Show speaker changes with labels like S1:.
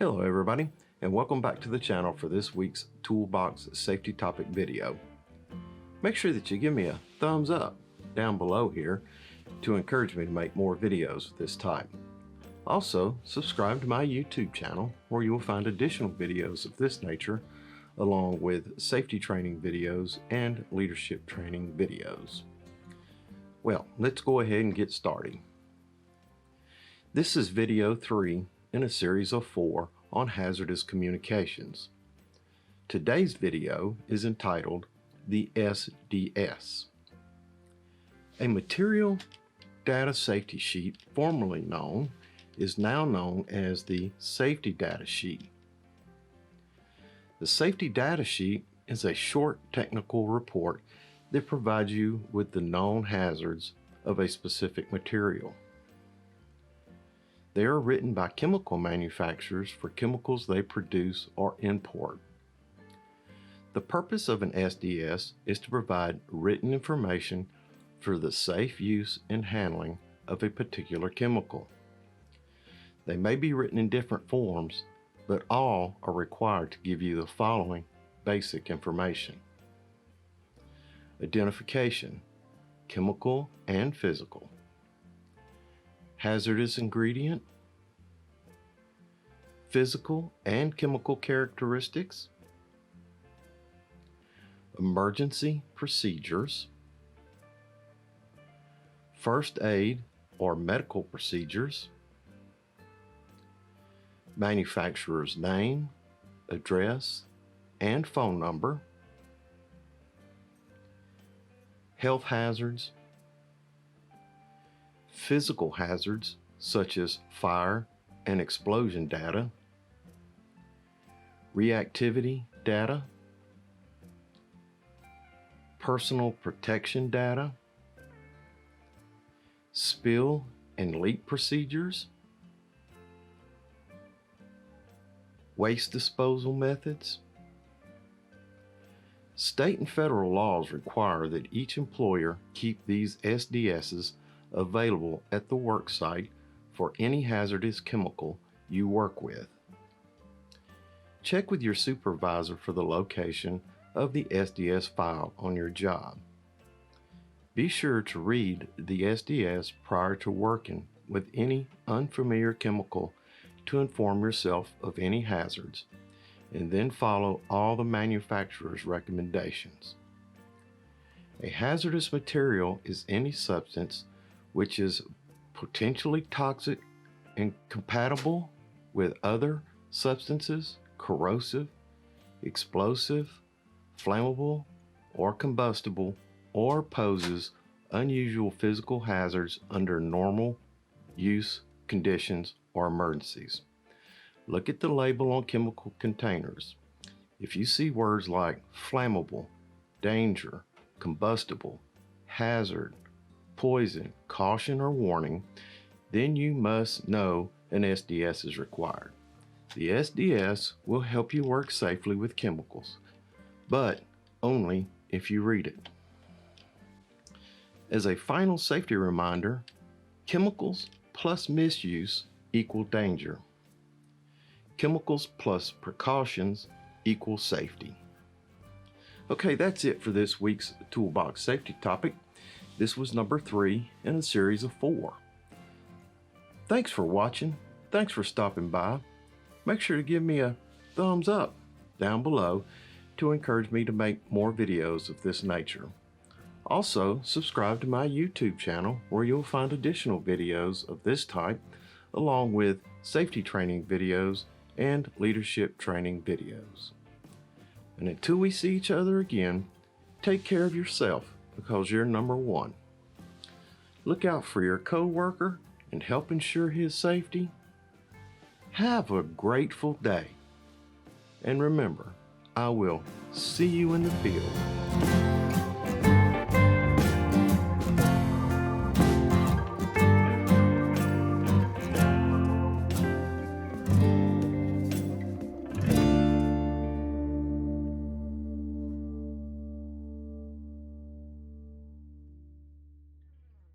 S1: Hello everybody, and welcome back to the channel for this week's Toolbox safety topic video. Make sure that you give me a thumbs up down below here to encourage me to make more videos of this type. Also, subscribe to my YouTube channel where you will find additional videos of this nature along with safety training videos and leadership training videos. Well, let's go ahead and get started. This is video 3 in a series of 4 on hazardous communications. Today's video is entitled the SDS. A material data safety sheet, formerly known, is now known as the safety data sheet. The safety data sheet is a short technical report that provides you with the known hazards of a specific material. They are written by chemical manufacturers for chemicals they produce or import. The purpose of an SDS is to provide written information for the safe use and handling of a particular chemical. They may be written in different forms, but all are required to give you the following basic information: identification, chemical and physical; hazardous ingredient; physical and chemical characteristics; emergency procedures; first aid or medical procedures; manufacturer's name, address, and phone number; health hazards; physical hazards such as fire and explosion data; reactivity data; personal protection data; spill and leak procedures; waste disposal methods. State and federal laws require that each employer keep these SDSs available at the work site for any hazardous chemical you work with. Check with your supervisor for the location of the SDS file on your job. Be sure to read the SDS prior to working with any unfamiliar chemical to inform yourself of any hazards, and then follow all the manufacturer's recommendations. A hazardous material is any substance which is potentially toxic and compatible with other substances, corrosive, explosive, flammable, or combustible, or poses unusual physical hazards under normal use conditions or emergencies. Look at the label on chemical containers. If you see words like flammable, danger, combustible, hazard, poison, caution, or warning, then you must know an SDS is required. The SDS will help you work safely with chemicals, but only if you read it. As a final safety reminder, chemicals plus misuse equal danger. Chemicals plus precautions equal safety. Okay, that's it for this week's Toolbox safety topic. This was number 3 in a series of 4. Thanks for watching. Thanks for stopping by. Make sure to give me a thumbs up down below to encourage me to make more videos of this nature. Also, subscribe to my YouTube channel where you'll find additional videos of this type along with safety training videos and leadership training videos. And until we see each other again, take care of yourself because you're number 1. Look out for your coworker and help ensure his safety. Have a grateful day. And remember, I will see you in the field.